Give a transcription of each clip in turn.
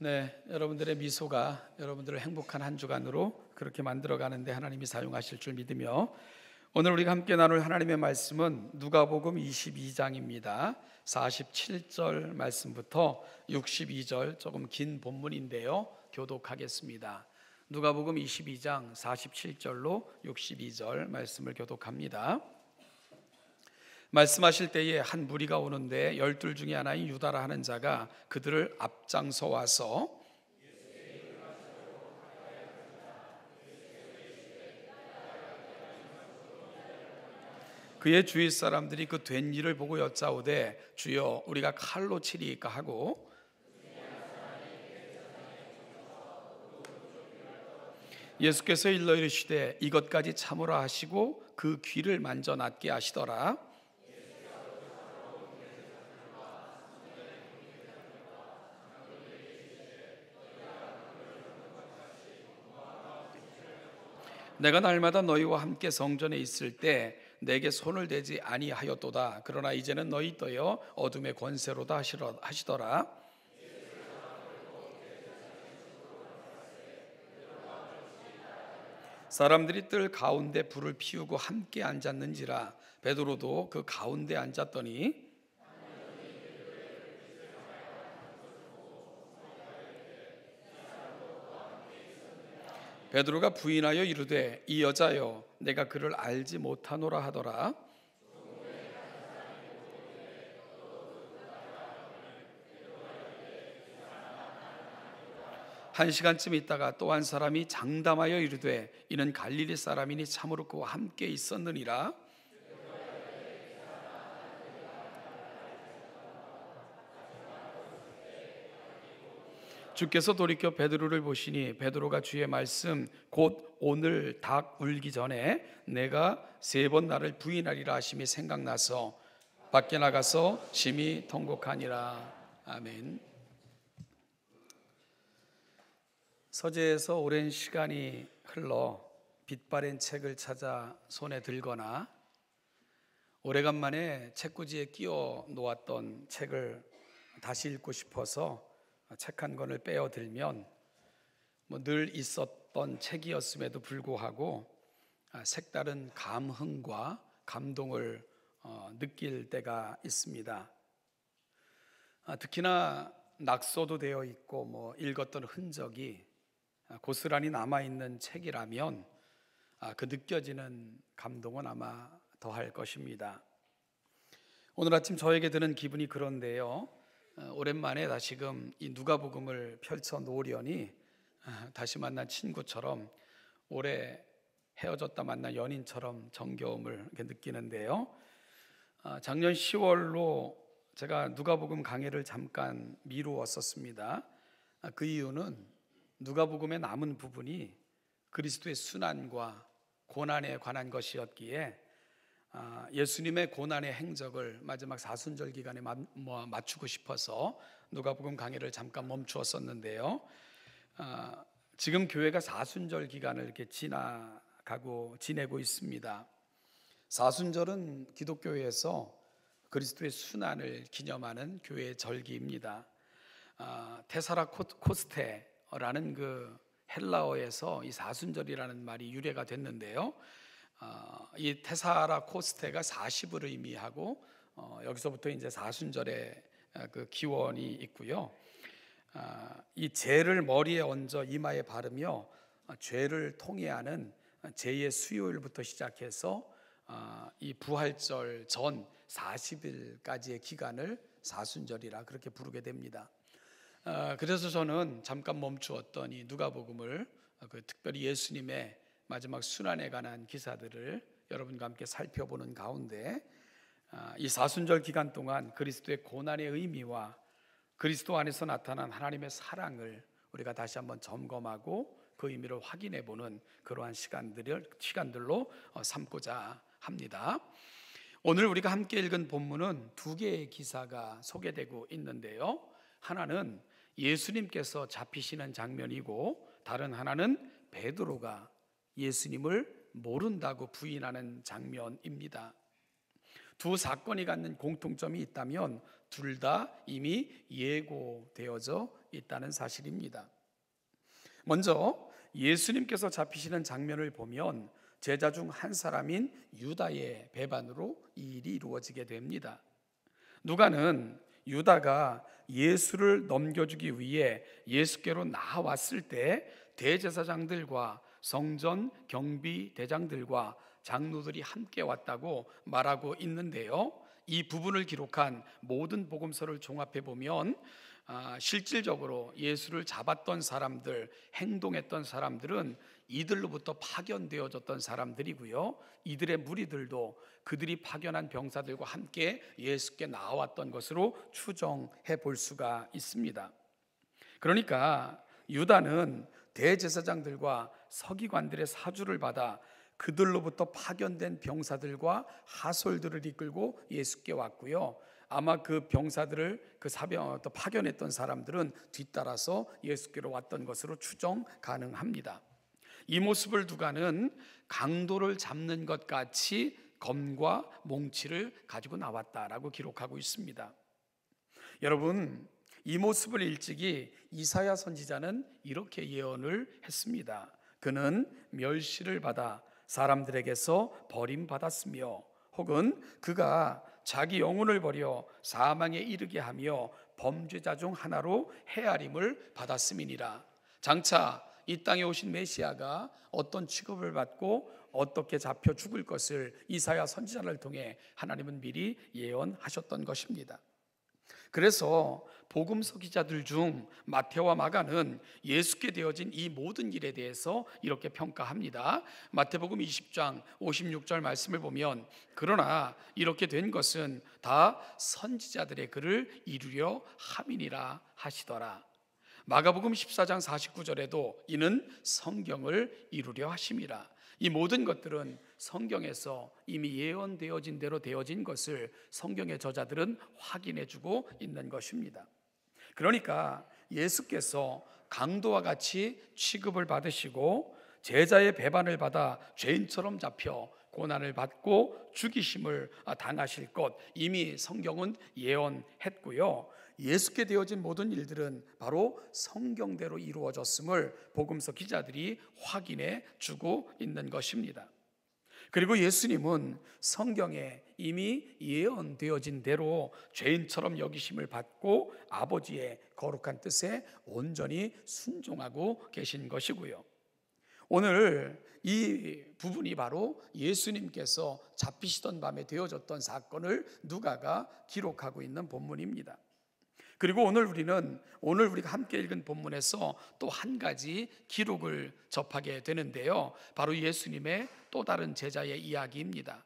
네, 여러분들의 미소가 여러분들을 행복한 한 주간으로 그렇게 만들어가는데 하나님이 사용하실 줄 믿으며, 오늘 우리가 함께 나눌 하나님의 말씀은 누가복음 22장입니다. 47절 말씀부터 62절, 조금 긴 본문인데요, 교독하겠습니다. 누가복음 22장 47절로 62절 말씀을 교독합니다. 말씀하실 때에 한 무리가 오는데 열둘 중에 하나인 유다라 하는 자가 그들을 앞장서 와서 그의 주위 사람들이 그 된 일을 보고 여짜오되 주여 우리가 칼로 치리이까 하고, 예수께서 일러 이르시되 이것까지 참으라 하시고 그 귀를 만져 낫게 하시더라. 내가 날마다 너희와 함께 성전에 있을 때 내게 손을 대지 아니하였도다. 그러나 이제는 너희 떠여 어둠의 권세로다 하시더라. 사람들이 뜰 가운데 불을 피우고 함께 앉았는지라. 베드로도 그 가운데 앉았더니 베드로가 부인하여 이르되 이 여자여 내가 그를 알지 못하노라 하더라. 한 시간쯤 있다가 또 한 사람이 장담하여 이르되 이는 갈릴리 사람이니 참으로 그와 함께 있었느니라. 주께서 돌이켜 베드로를 보시니 베드로가 주의 말씀 곧 오늘 닭 울기 전에 내가 3번 나를 부인하리라 하심이 생각나서 밖에 나가서 심히 통곡하니라. 아멘. 서재에서 오랜 시간이 흘러 빛바랜 책을 찾아 손에 들거나 오래간만에 책꽂이에 끼워 놓았던 책을 다시 읽고 싶어서 책 한 권을 빼어 들면 늘 있었던 책이었음에도 불구하고 색다른 감흥과 감동을 느낄 때가 있습니다. 특히나 낙서도 되어 있고 읽었던 흔적이 고스란히 남아있는 책이라면 그 느껴지는 감동은 아마 더할 것입니다. 오늘 아침 저에게 드는 기분이 그런데요, 오랜만에 다시금 이 누가복음을 펼쳐 놓으려니 다시 만난 친구처럼, 오래 헤어졌다 만난 연인처럼 정겨움을 이렇게 느끼는데요. 작년 10월로 제가 누가복음 강해를 잠깐 미루었었습니다. 그 이유는 누가복음의 남은 부분이 그리스도의 순환과 고난에 관한 것이었기에 예수님의 고난의 행적을 마지막 사순절 기간에 맞추고 싶어서 누가복음 강해를 잠깐 멈추었었는데요. 지금 교회가 사순절 기간을 이렇게 지내고 있습니다. 사순절은 기독교회에서 그리스도의 순환을 기념하는 교회의 절기입니다. 테사라 코스테라는 그 헬라어에서 이 사순절이라는 말이 유래가 됐는데요. 이 테사라 코스테가 40을 의미하고 여기서부터 이제 사순절의 그 기원이 있고요. 이 제를 머리에 얹어 이마에 바르며 죄를 통회하는 제의 수요일부터 시작해서 이 부활절 전 40일까지의 기간을 사순절이라 그렇게 부르게 됩니다. 그래서 저는 잠깐 멈추었던 이 누가복음을 특별히 예수님의 마지막 순환에 관한 기사들을 여러분과 함께 살펴보는 가운데, 이 사순절 기간 동안 그리스도의 고난의 의미와 그리스도 안에서 나타난 하나님의 사랑을 우리가 다시 한번 점검하고 그 의미를 확인해 보는 그러한 시간들로 삼고자 합니다. 오늘 우리가 함께 읽은 본문은 2개의 기사가 소개되고 있는데요, 하나는 예수님께서 잡히시는 장면이고 다른 하나는 베드로가 예수님을 모른다고 부인하는 장면입니다. 두 사건이 갖는 공통점이 있다면 둘 다 이미 예고되어져 있다는 사실입니다. 먼저 예수님께서 잡히시는 장면을 보면 제자 중 한 사람인 유다의 배반으로 이 일이 이루어지게 됩니다. 누가는 유다가 예수를 넘겨주기 위해 예수께로 나왔을 때 대제사장들과 성전 경비 대장들과 장로들이 함께 왔다고 말하고 있는데요, 이 부분을 기록한 모든 복음서를 종합해 보면 실질적으로 예수를 잡았던 사람들, 행동했던 사람들은 이들로부터 파견되어졌던 사람들이고요, 이들의 무리들도 그들이 파견한 병사들과 함께 예수께 나왔던 것으로 추정해 볼 수가 있습니다. 그러니까 유다는 대제사장들과 서기관들의 사주를 받아 그들로부터 파견된 병사들과 하솔들을 이끌고 예수께 왔고요, 아마 그 병사들을 또 파견했던 사람들은 뒤따라서 예수께로 왔던 것으로 추정 가능합니다. 이 모습을 누가는 강도를 잡는 것 같이 검과 몽치를 가지고 나왔다라고 기록하고 있습니다. 여러분, 이 모습을 일찍이 이사야 선지자는 이렇게 예언을 했습니다. 그는 멸시를 받아 사람들에게서 버림받았으며, 혹은 그가 자기 영혼을 버려 사망에 이르게 하며 범죄자 중 하나로 헤아림을 받았음이니라. 장차 이 땅에 오신 메시아가 어떤 취급을 받고 어떻게 잡혀 죽을 것을 이사야 선지자를 통해 하나님은 미리 예언하셨던 것입니다. 그래서 복음서 기자들 중 마태와 마가는 예수께 되어진 이 모든 일에 대해서 이렇게 평가합니다. 마태복음 20장 56절 말씀을 보면, 그러나 이렇게 된 것은 다 선지자들의 글을 이루려 함이니라 하시더라. 마가복음 14장 49절에도 이는 성경을 이루려 하심이라. 이 모든 것들은 성경에서 이미 예언되어진 대로 되어진 것을 성경의 저자들은 확인해주고 있는 것입니다. 그러니까 예수께서 강도와 같이 취급을 받으시고 제자의 배반을 받아 죄인처럼 잡혀 고난을 받고 죽이심을 당하실 것, 이미 성경은 예언했고요, 예수께 되어진 모든 일들은 바로 성경대로 이루어졌음을 복음서 기자들이 확인해 주고 있는 것입니다. 그리고 예수님은 성경에 이미 예언되어진 대로 죄인처럼 여기심을 받고 아버지의 거룩한 뜻에 온전히 순종하고 계신 것이고요, 오늘 이 부분이 바로 예수님께서 잡히시던 밤에 되어졌던 사건을 누가가 기록하고 있는 본문입니다. 그리고 오늘 우리가 함께 읽은 본문에서 또 한 가지 기록을 접하게 되는데요, 바로 예수님의 또 다른 제자의 이야기입니다.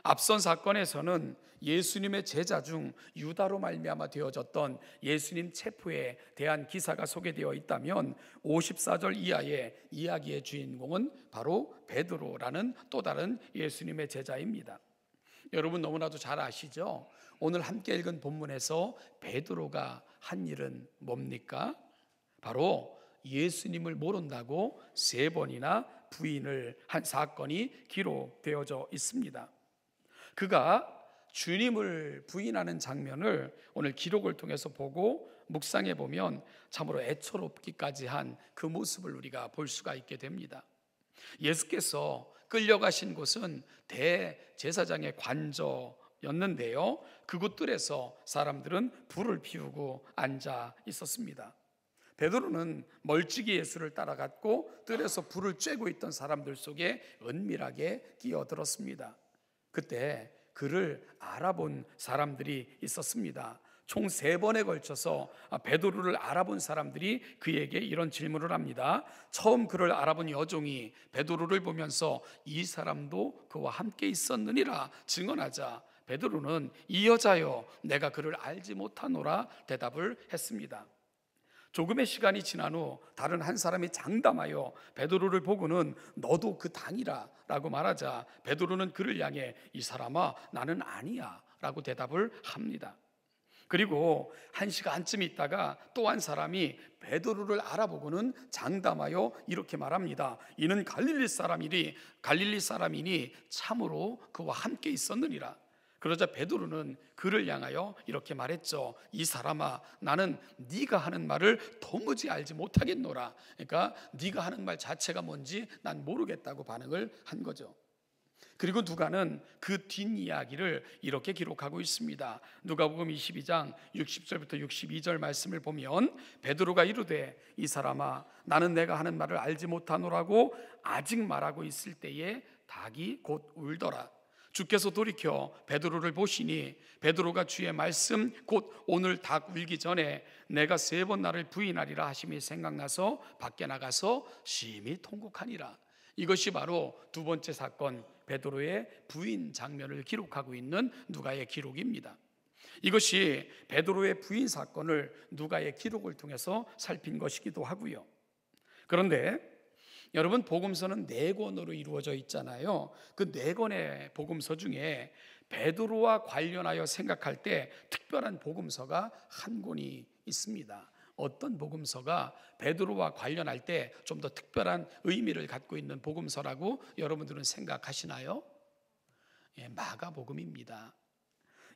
앞선 사건에서는 예수님의 제자 중 유다로 말미암아 되어졌던 예수님 체포에 대한 기사가 소개되어 있다면 54절 이하의 이야기의 주인공은 바로 베드로라는 또 다른 예수님의 제자입니다. 여러분 너무나도 잘 아시죠? 오늘 함께 읽은 본문에서 베드로가 한 일은 뭡니까? 바로 예수님을 모른다고 3번이나 부인을 한 사건이 기록되어져 있습니다. 그가 주님을 부인하는 장면을 오늘 기록을 통해서 보고 묵상해 보면 참으로 애처롭기까지 한 그 모습을 우리가 볼 수가 있게 됩니다. 예수께서 끌려가신 곳은 대제사장의 관저였는데요, 그곳 뜰에서 사람들은 불을 피우고 앉아 있었습니다. 베드로는 멀찍이 예수를 따라갔고 뜰에서 불을 쬐고 있던 사람들 속에 은밀하게 끼어들었습니다. 그때 그를 알아본 사람들이 있었습니다. 총 3번에 걸쳐서 베드로를 알아본 사람들이 그에게 이런 질문을 합니다. 처음 그를 알아본 여종이 베드로를 보면서 이 사람도 그와 함께 있었느니라 증언하자 베드로는 이 여자여 내가 그를 알지 못하노라 대답을 했습니다. 조금의 시간이 지난 후 다른 한 사람이 장담하여 베드로를 보고는 너도 그 당이라 라고 말하자 베드로는 그를 향해 이 사람아 나는 아니야 라고 대답을 합니다. 그리고 1시간쯤 있다가 또 한 사람이 베드로를 알아보고는 장담하여 이렇게 말합니다. 이는 갈릴리 사람이니 참으로 그와 함께 있었느니라. 그러자 베드로는 그를 향하여 이렇게 말했죠. 이 사람아, 나는 네가 하는 말을 도무지 알지 못하겠노라. 그러니까 네가 하는 말 자체가 뭔지 난 모르겠다고 반응을 한 거죠. 그리고 누가는 그 뒷이야기를 이렇게 기록하고 있습니다. 누가복음 22장 60절부터 62절 말씀을 보면 베드로가 이르되 이 사람아, 나는 내가 하는 말을 알지 못하노라고 아직 말하고 있을 때에 닭이 곧 울더라. 주께서 돌이켜 베드로를 보시니 베드로가 주의 말씀 곧 오늘 닭 울기 전에 내가 3번 나를 부인하리라 하심이 생각나서 밖에 나가서 심히 통곡하니라. 이것이 바로 두 번째 사건, 베드로의 부인 장면을 기록하고 있는 누가의 기록입니다. 이것이 베드로의 부인 사건을 누가의 기록을 통해서 살핀 것이기도 하고요. 그런데 여러분, 복음서는 4권으로 이루어져 있잖아요. 그 4권의 복음서 중에 베드로와 관련하여 생각할 때 특별한 복음서가 한 권이 있습니다. 어떤 복음서가 베드로와 관련할 때 좀 더 특별한 의미를 갖고 있는 복음서라고 여러분들은 생각하시나요? 마가복음입니다.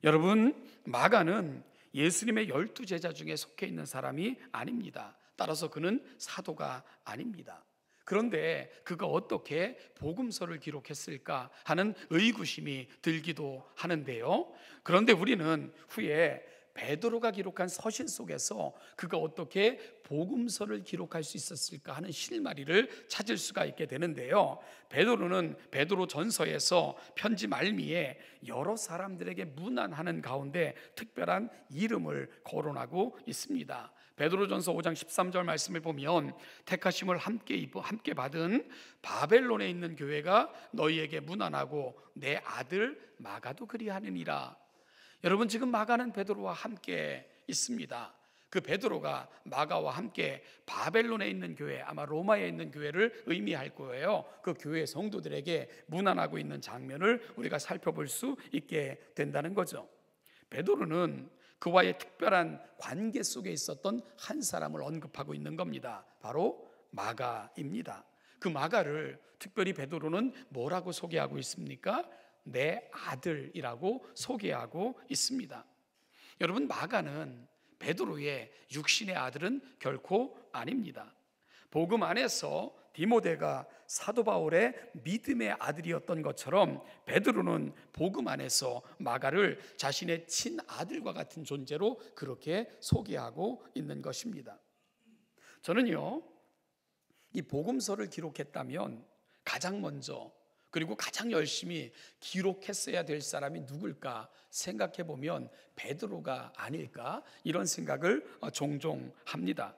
여러분, 마가는 예수님의 12제자 중에 속해 있는 사람이 아닙니다. 따라서 그는 사도가 아닙니다. 그런데 그가 어떻게 복음서를 기록했을까 하는 의구심이 들기도 하는데요. 그런데 우리는 후에 베드로가 기록한 서신 속에서 그가 어떻게 복음서를 기록할 수 있었을까 하는 실마리를 찾을 수가 있게 되는데요. 베드로는 베드로 전서에서 편지 말미에 여러 사람들에게 문안하는 가운데 특별한 이름을 거론하고 있습니다. 베드로전서 5장 13절 말씀을 보면 택하심을 함께 받은 바벨론에 있는 교회가 너희에게 문안하고 내 아들 마가도 그리하느니라. 여러분, 지금 마가는 베드로와 함께 있습니다. 그 베드로가 마가와 함께 바벨론에 있는 교회, 아마 로마에 있는 교회를 의미할 거예요. 그 교회 성도들에게 문안하고 있는 장면을 우리가 살펴볼 수 있게 된다는 거죠. 베드로는 그와의 특별한 관계 속에 있었던 한 사람을 언급하고 있는 겁니다. 바로 마가입니다. 그 마가를 특별히 베드로는 뭐라고 소개하고 있습니까? 내 아들이라고 소개하고 있습니다. 여러분, 마가는 베드로의 육신의 아들은 결코 아닙니다. 복음 안에서 디모데가 사도 바울의 믿음의 아들이었던 것처럼 베드로는 복음 안에서 마가를 자신의 친아들과 같은 존재로 그렇게 소개하고 있는 것입니다. 저는요, 이 복음서를 기록했다면 가장 먼저 그리고 가장 열심히 기록했어야 될 사람이 누굴까 생각해 보면 베드로가 아닐까 이런 생각을 종종 합니다.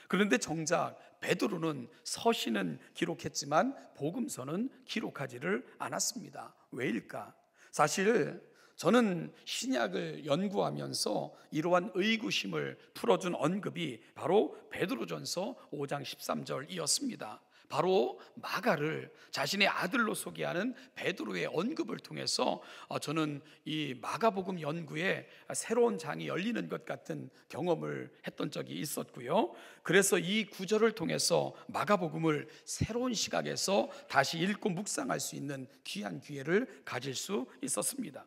그런데 정작 베드로는 서신은 기록했지만 복음서는 기록하지를 않았습니다. 왜일까? 사실 저는 신약을 연구하면서 이러한 의구심을 풀어준 언급이 바로 베드로전서 5장 13절이었습니다. 바로 마가를 자신의 아들로 소개하는 베드로의 언급을 통해서 저는 이 마가복음 연구에 새로운 장이 열리는 것 같은 경험을 했던 적이 있었고요. 그래서 이 구절을 통해서 마가복음을 새로운 시각에서 다시 읽고 묵상할 수 있는 귀한 기회를 가질 수 있었습니다.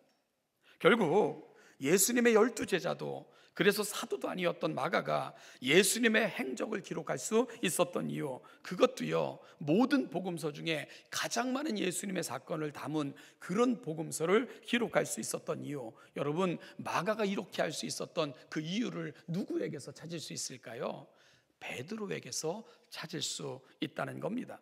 결국 예수님의 12제자도 그래서 사도도 아니었던 마가가 예수님의 행적을 기록할 수 있었던 이유, 그것도요, 모든 복음서 중에 가장 많은 예수님의 사건을 담은 그런 복음서를 기록할 수 있었던 이유, 여러분, 마가가 이렇게 할 수 있었던 그 이유를 누구에게서 찾을 수 있을까요? 베드로에게서 찾을 수 있다는 겁니다.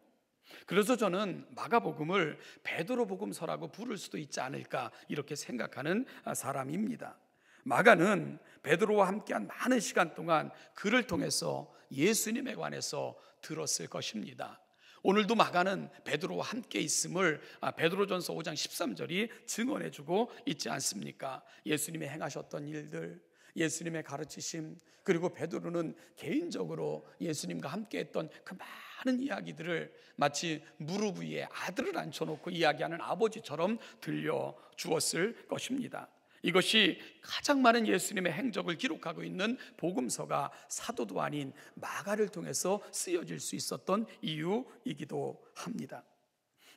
그래서 저는 마가복음을 베드로 복음서라고 부를 수도 있지 않을까 이렇게 생각하는 사람입니다. 마가는 베드로와 함께한 많은 시간 동안 그를 통해서 예수님에 관해서 들었을 것입니다. 오늘도 마가는 베드로와 함께 있음을 베드로전서 5장 13절이 증언해주고 있지 않습니까? 예수님이 행하셨던 일들, 예수님의 가르치심, 그리고 베드로는 개인적으로 예수님과 함께 했던 그 많은 이야기들을 마치 무릎 위에 아들을 앉혀놓고 이야기하는 아버지처럼 들려주었을 것입니다. 이것이 가장 많은 예수님의 행적을 기록하고 있는 복음서가 사도도 아닌 마가를 통해서 쓰여질 수 있었던 이유이기도 합니다.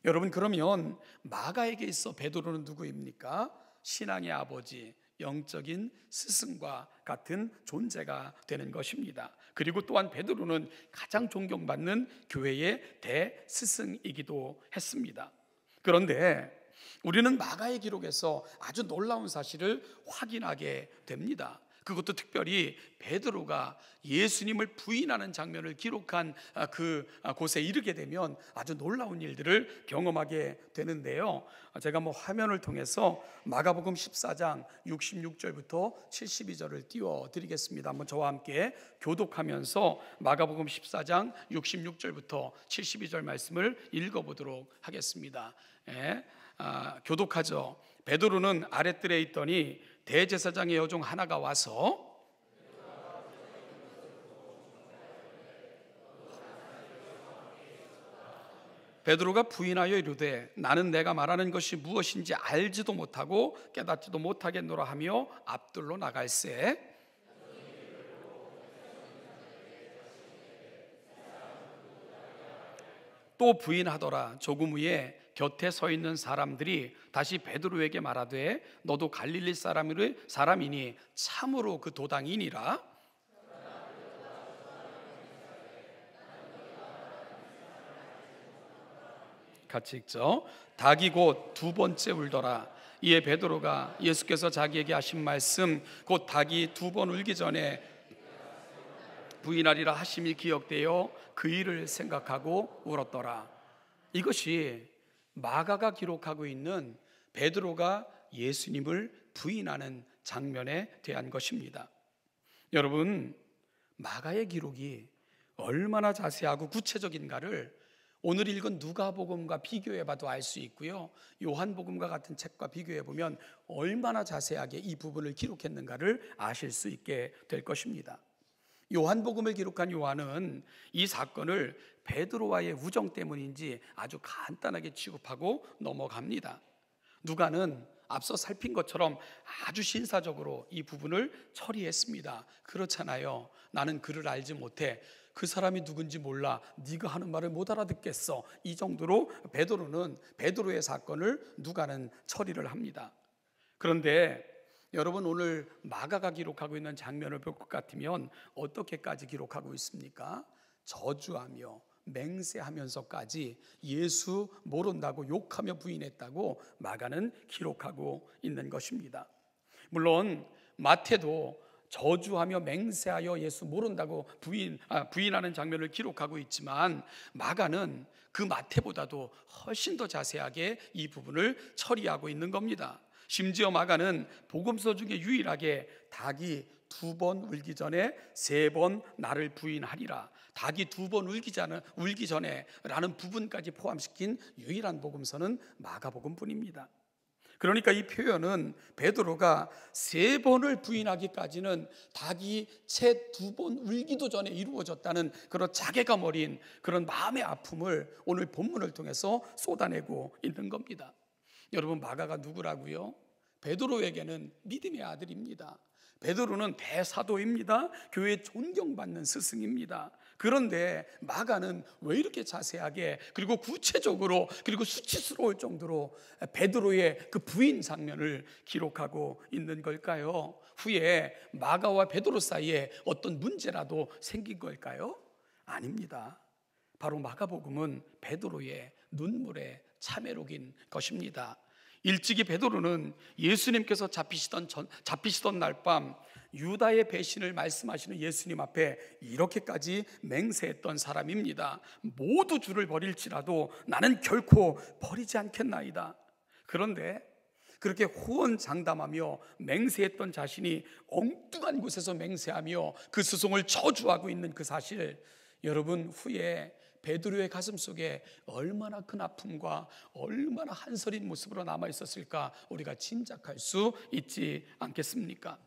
여러분, 그러면 마가에게 있어 베드로는 누구입니까? 신앙의 아버지, 영적인 스승과 같은 존재가 되는 것입니다. 그리고 또한 베드로는 가장 존경받는 교회의 대스승이기도 했습니다. 그런데 우리는 마가의 기록에서 아주 놀라운 사실을 확인하게 됩니다. 그것도 특별히 베드로가 예수님을 부인하는 장면을 기록한 그 곳에 이르게 되면 아주 놀라운 일들을 경험하게 되는데요. 제가 화면을 통해서 마가복음 14장 66절부터 72절을 띄워드리겠습니다. 한번 저와 함께 교독하면서 마가복음 14장 66절부터 72절 말씀을 읽어보도록 하겠습니다. 교독하죠. 베드로는 아랫뜰에 있더니 대제사장의 여종 하나가 와서 베드로가 부인하여 이르되 나는 내가 말하는 것이 무엇인지 알지도 못하고 깨닫지도 못하겠노라 하며 앞뜰로 나갈새 또 부인하더라. 조금 후에 곁에 서 있는 사람들이 다시 베드로에게 말하되 너도 갈릴리 사람이니 참으로 그 도당이니라. 같이 읽죠. 닭이 곧 두 번째 울더라. 이에 베드로가 예수께서 자기에게 하신 말씀 곧 닭이 두 번 울기 전에 부인하리라 하심이 기억되어 그 일을 생각하고 울었더라. 이것이 마가가 기록하고 있는 베드로가 예수님을 부인하는 장면에 대한 것입니다. 여러분, 마가의 기록이 얼마나 자세하고 구체적인가를 오늘 읽은 누가복음과 비교해 봐도 알 수 있고요, 요한복음과 같은 책과 비교해 보면 얼마나 자세하게 이 부분을 기록했는가를 아실 수 있게 될 것입니다. 요한복음을 기록한 요한은 이 사건을 베드로와의 우정 때문인지 아주 간단하게 취급하고 넘어갑니다. 누가는 앞서 살핀 것처럼 아주 신사적으로 이 부분을 처리했습니다. 그렇잖아요. 나는 그를 알지 못해. 그 사람이 누군지 몰라. 네가 하는 말을 못 알아듣겠어. 이 정도로 베드로의 사건을 누가는 처리를 합니다. 그런데 여러분, 오늘 마가가 기록하고 있는 장면을 볼 것 같으면 어떻게까지 기록하고 있습니까? 저주하며 맹세하면서까지 예수 모른다고 욕하며 부인했다고 마가는 기록하고 있는 것입니다. 물론 마태도 저주하며 맹세하여 예수 모른다고 부인하는 장면을 기록하고 있지만 마가는 그 마태보다도 훨씬 더 자세하게 이 부분을 처리하고 있는 겁니다. 심지어 마가는 복음서 중에 유일하게 닭이 두 번 울기 전에 세 번 나를 부인하리라, 닭이 두 번 울기 전에 라는 부분까지 포함시킨 유일한 복음서는 마가복음뿐입니다. 그러니까 이 표현은 베드로가 세 번을 부인하기까지는 닭이 채 두 번 울기도 전에 이루어졌다는 그런 자괴감 어린 그런 마음의 아픔을 오늘 본문을 통해서 쏟아내고 있는 겁니다. 여러분, 마가가 누구라고요? 베드로에게는 믿음의 아들입니다. 베드로는 대사도입니다. 교회에 존경받는 스승입니다. 그런데 마가는 왜 이렇게 자세하게 그리고 구체적으로 그리고 수치스러울 정도로 베드로의 그 부인 장면을 기록하고 있는 걸까요? 후에 마가와 베드로 사이에 어떤 문제라도 생긴 걸까요? 아닙니다. 바로 마가복음은 베드로의 눈물의 참회록인 것입니다. 일찍이 베드로는 예수님께서 잡히시던 날 밤 유다의 배신을 말씀하시는 예수님 앞에 이렇게까지 맹세했던 사람입니다. 모두 주를 버릴지라도 나는 결코 버리지 않겠나이다. 그런데 그렇게 호언장담하며 맹세했던 자신이 엉뚱한 곳에서 맹세하며 그 스승을 저주하고 있는 그 사실, 여러분, 후에 베드로의 가슴 속에 얼마나 큰 아픔과 얼마나 한서린 모습으로 남아 있었을까 우리가 짐작할 수 있지 않겠습니까?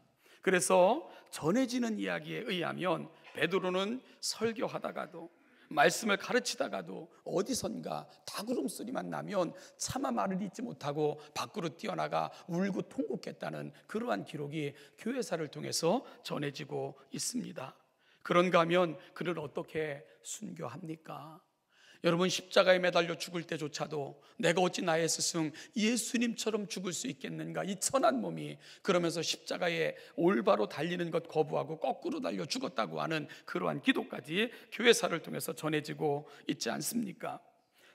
그래서 전해지는 이야기에 의하면 베드로는 설교하다가도 말씀을 가르치다가도 어디선가 닭울음 소리만 나면 차마 말을 잇지 못하고 밖으로 뛰어나가 울고 통곡했다는 그러한 기록이 교회사를 통해서 전해지고 있습니다. 그런가 하면 그를 어떻게 순교합니까? 여러분, 십자가에 매달려 죽을 때조차도 내가 어찌 나의 스승 예수님처럼 죽을 수 있겠는가, 이 천한 몸이, 그러면서 십자가에 올바로 달리는 것 거부하고 거꾸로 달려 죽었다고 하는 그러한 기도까지 교회사를 통해서 전해지고 있지 않습니까?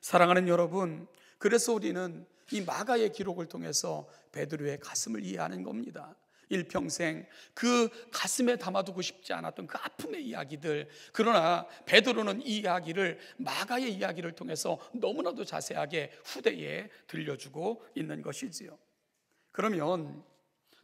사랑하는 여러분, 그래서 우리는 이 마가의 기록을 통해서 베드로의 가슴을 이해하는 겁니다. 일평생 그 가슴에 담아두고 싶지 않았던 그 아픔의 이야기들, 그러나 베드로는 이 이야기를, 마가의 이야기를 통해서 너무나도 자세하게 후대에 들려주고 있는 것이지요. 그러면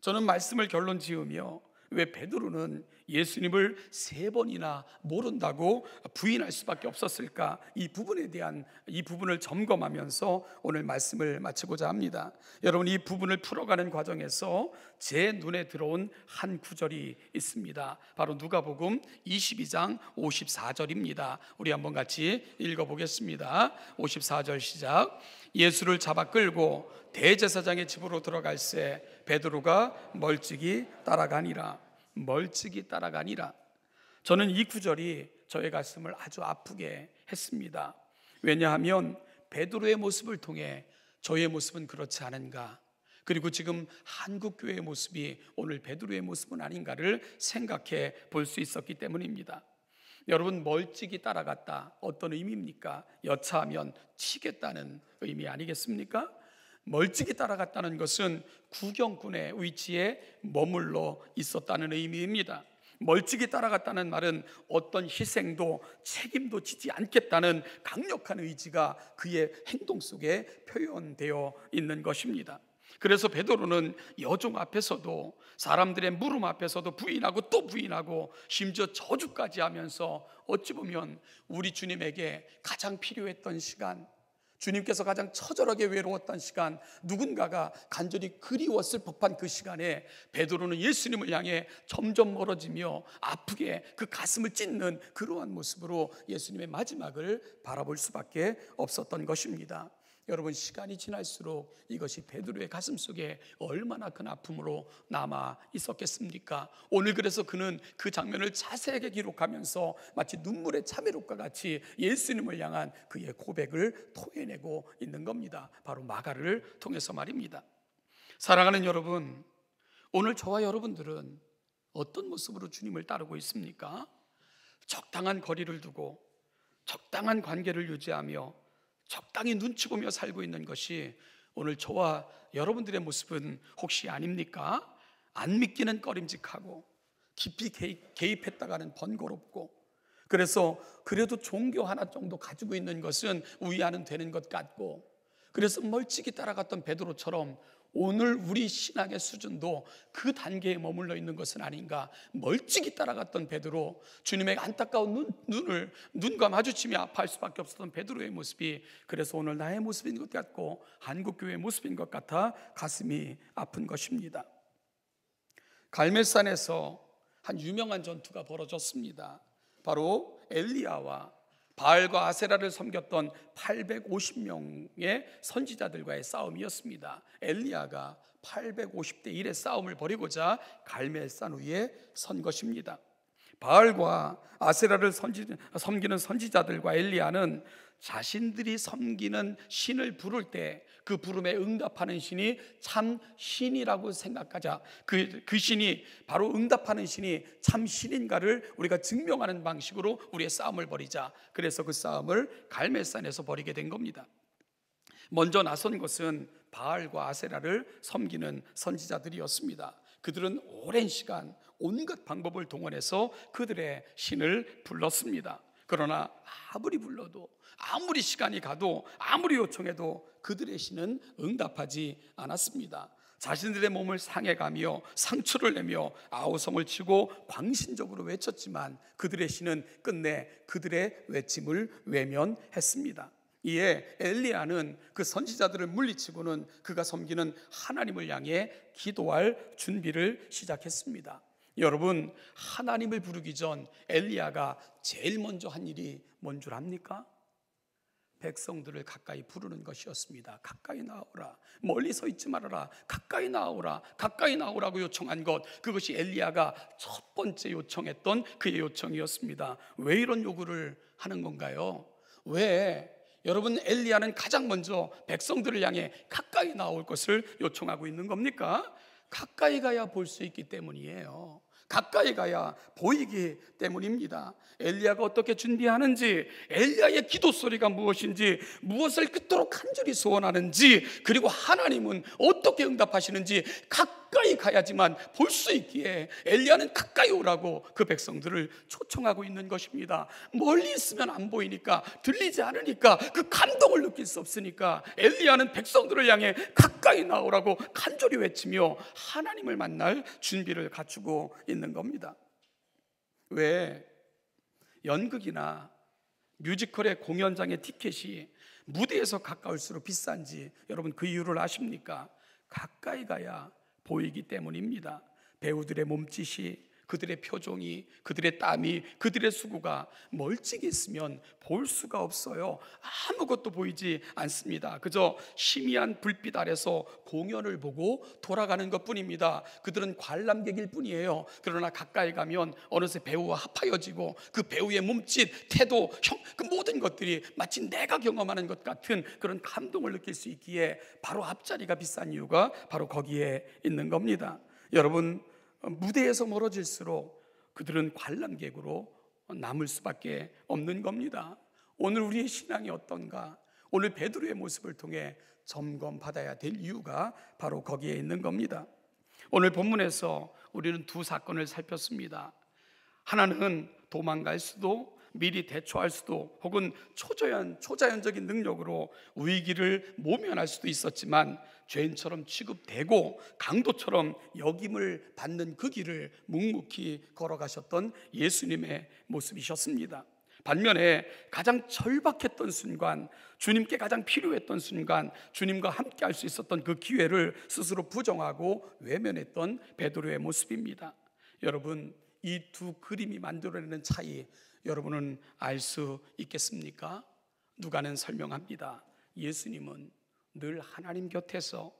저는 말씀을 결론 지으며, 왜 베드로는 예수님을 3번이나 모른다고 부인할 수밖에 없었을까, 이 부분을 점검하면서 오늘 말씀을 마치고자 합니다. 여러분, 이 부분을 풀어가는 과정에서 제 눈에 들어온 한 구절이 있습니다. 바로 누가복음 22장 54절입니다. 우리 한번 같이 읽어보겠습니다. 54절 시작. 예수를 잡아 끌고 대제사장의 집으로 들어갈새 베드로가 멀찍이 따라가니라. 멀찍이 따라가니라. 저는 이 구절이 저의 가슴을 아주 아프게 했습니다. 왜냐하면 베드로의 모습을 통해 저의 모습은 그렇지 않은가, 그리고 지금 한국교회의 모습이 오늘 베드로의 모습은 아닌가를 생각해 볼 수 있었기 때문입니다. 여러분, 멀찍이 따라갔다, 어떤 의미입니까? 여차하면 튀겠다는 의미 아니겠습니까? 멀찍이 따라갔다는 것은 구경꾼의 위치에 머물러 있었다는 의미입니다. 멀찍이 따라갔다는 말은 어떤 희생도 책임도 지지 않겠다는 강력한 의지가 그의 행동 속에 표현되어 있는 것입니다. 그래서 베드로는 여종 앞에서도, 사람들의 물음 앞에서도 부인하고 또 부인하고, 심지어 저주까지 하면서 어찌 보면 우리 주님에게 가장 필요했던 시간, 주님께서 가장 처절하게 외로웠던 시간, 누군가가 간절히 그리웠을 법한 그 시간에 베드로는 예수님을 향해 점점 멀어지며 아프게 그 가슴을 찢는 그러한 모습으로 예수님의 마지막을 바라볼 수밖에 없었던 것입니다. 여러분, 시간이 지날수록 이것이 베드로의 가슴 속에 얼마나 큰 아픔으로 남아 있었겠습니까? 오늘 그래서 그는 그 장면을 자세하게 기록하면서 마치 눈물의 참회록과 같이 예수님을 향한 그의 고백을 토해내고 있는 겁니다. 바로 마가를 통해서 말입니다. 사랑하는 여러분, 오늘 저와 여러분들은 어떤 모습으로 주님을 따르고 있습니까? 적당한 거리를 두고 적당한 관계를 유지하며 적당히 눈치 보며 살고 있는 것이 오늘 저와 여러분들의 모습은 혹시 아닙니까? 안 믿기는 꺼림직하고 깊이 개입했다가는 번거롭고, 그래서 그래도 종교 하나 정도 가지고 있는 것은 우위하는 되는 것 같고, 그래서 멀찍이 따라갔던 베드로처럼 오늘 우리 신앙의 수준도 그 단계에 머물러 있는 것은 아닌가. 멀찍이 따라갔던 베드로, 주님의 안타까운 눈과 마주치며 아파할 수밖에 없었던 베드로의 모습이 그래서 오늘 나의 모습인 것 같고 한국교회의 모습인 것 같아 가슴이 아픈 것입니다. 갈멜산에서 한 유명한 전투가 벌어졌습니다. 바로 엘리야와 바알과 아세라를 섬겼던 850명의 선지자들과의 싸움이었습니다. 엘리야가 850대 1의 싸움을 벌이고자 갈멜산 위에 선 것입니다. 바알과 아세라를 섬기는 선지자들과 엘리야는 자신들이 섬기는 신을 부를 때 그 부름에 응답하는 신이 참 신이라고 생각하자, 그 신이 바로 응답하는 신이 참 신인가를 우리가 증명하는 방식으로 우리의 싸움을 벌이자. 그래서 그 싸움을 갈멜산에서 벌이게 된 겁니다. 먼저 나선 것은 바알과 아세라를 섬기는 선지자들이었습니다. 그들은 오랜 시간 온갖 방법을 동원해서 그들의 신을 불렀습니다. 그러나 아무리 불러도, 아무리 시간이 가도, 아무리 요청해도 그들의 신은 응답하지 않았습니다. 자신들의 몸을 상해가며 상처를 내며 아우성을 치고 광신적으로 외쳤지만 그들의 신은 끝내 그들의 외침을 외면했습니다. 이에 엘리야는 그 선지자들을 물리치고는 그가 섬기는 하나님을 향해 기도할 준비를 시작했습니다. 여러분, 하나님을 부르기 전 엘리야가 제일 먼저 한 일이 뭔 줄 압니까? 백성들을 가까이 부르는 것이었습니다. 가까이 나오라, 멀리 서 있지 말아라, 가까이 나오라, 가까이 나오라고 요청한 것, 그것이 엘리야가 첫 번째 요청했던 그의 요청이었습니다. 왜 이런 요구를 하는 건가요? 왜 여러분, 엘리야는 가장 먼저 백성들을 향해 가까이 나올 것을 요청하고 있는 겁니까? 가까이 가야 볼 수 있기 때문이에요. 가까이 가야 보이기 때문입니다. 엘리야가 어떻게 준비하는지, 엘리야의 기도 소리가 무엇인지, 무엇을 그토록 간절히 소원하는지, 그리고 하나님은 어떻게 응답하시는지 가까이 가야지만 볼 수 있기에 엘리야는 가까이 오라고 그 백성들을 초청하고 있는 것입니다. 멀리 있으면 안 보이니까, 들리지 않으니까, 그 감동을 느낄 수 없으니까 엘리야는 백성들을 향해 가까이 나오라고 간절히 외치며 하나님을 만날 준비를 갖추고 있는 겁니다. 왜 연극이나 뮤지컬의 공연장의 티켓이 무대에서 가까울수록 비싼지 여러분 그 이유를 아십니까? 가까이 가야 보이기 때문입니다. 배우들의 몸짓이, 그들의 표정이, 그들의 땀이, 그들의 수고가 멀찍이 있으면 볼 수가 없어요. 아무것도 보이지 않습니다. 그저 희미한 불빛 아래서 공연을 보고 돌아가는 것뿐입니다. 그들은 관람객일 뿐이에요. 그러나 가까이 가면 어느새 배우와 합하여지고 그 배우의 몸짓, 태도, 그 모든 것들이 마치 내가 경험하는 것 같은 그런 감동을 느낄 수 있기에 바로 앞자리가 비싼 이유가 바로 거기에 있는 겁니다. 여러분, 무대에서 멀어질수록 그들은 관람객으로 남을 수밖에 없는 겁니다. 오늘 우리의 신앙이 어떤가? 오늘 베드로의 모습을 통해 점검받아야 될 이유가 바로 거기에 있는 겁니다. 오늘 본문에서 우리는 두 사건을 살폈습니다. 하나는 도망갈 수도, 미리 대처할 수도, 혹은 초자연적인 능력으로 위기를 모면할 수도 있었지만 죄인처럼 취급되고 강도처럼 역임을 받는 그 길을 묵묵히 걸어가셨던 예수님의 모습이셨습니다. 반면에 가장 절박했던 순간, 주님께 가장 필요했던 순간, 주님과 함께 할 수 있었던 그 기회를 스스로 부정하고 외면했던 베드로의 모습입니다. 여러분, 이 두 그림이 만들어내는 차이, 여러분은 알 수 있겠습니까? 누가는 설명합니다. 예수님은 늘 하나님 곁에서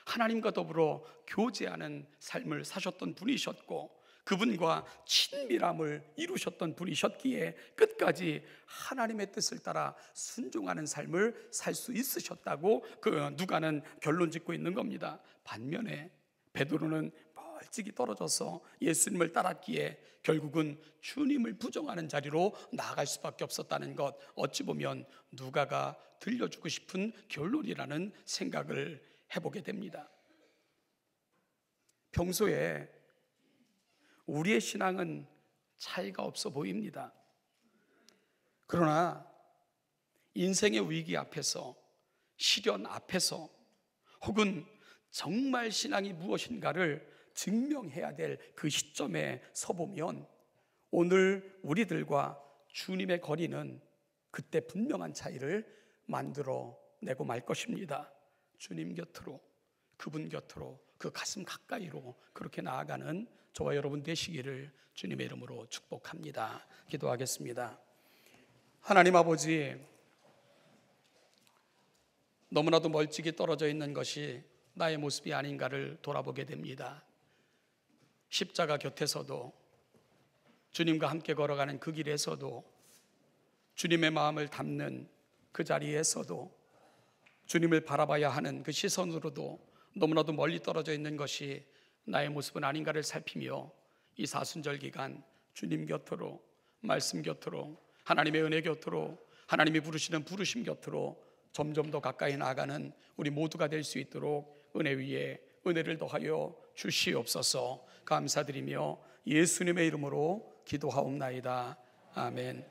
하나님과 더불어 교제하는 삶을 사셨던 분이셨고, 그분과 친밀함을 이루셨던 분이셨기에 끝까지 하나님의 뜻을 따라 순종하는 삶을 살 수 있으셨다고 누가는 결론 짓고 있는 겁니다. 반면에 베드로는 멀찍이 떨어져서 예수님을 따랐기에 결국은 주님을 부정하는 자리로 나아갈 수밖에 없었다는 것, 어찌 보면 누가가 들려주고 싶은 결론이라는 생각을 해보게 됩니다. 평소에 우리의 신앙은 차이가 없어 보입니다. 그러나 인생의 위기 앞에서, 시련 앞에서, 혹은 정말 신앙이 무엇인가를 증명해야 될 그 시점에 서보면 오늘 우리들과 주님의 거리는 그때 분명한 차이를 만들어내고 말 것입니다. 주님 곁으로, 그분 곁으로, 그 가슴 가까이로 그렇게 나아가는 저와 여러분 되시기를 주님의 이름으로 축복합니다. 기도하겠습니다. 하나님 아버지, 너무나도 멀찍이 떨어져 있는 것이 나의 모습이 아닌가를 돌아보게 됩니다. 십자가 곁에서도, 주님과 함께 걸어가는 그 길에서도, 주님의 마음을 담는 그 자리에서도, 주님을 바라봐야 하는 그 시선으로도 너무나도 멀리 떨어져 있는 것이 나의 모습은 아닌가를 살피며 이 사순절 기간 주님 곁으로, 말씀 곁으로, 하나님의 은혜 곁으로, 하나님이 부르시는 부르심 곁으로 점점 더 가까이 나아가는 우리 모두가 될 수 있도록 은혜 위에 은혜를 더하여 주시옵소서. 감사드리며 예수님의 이름으로 기도하옵나이다. 아멘.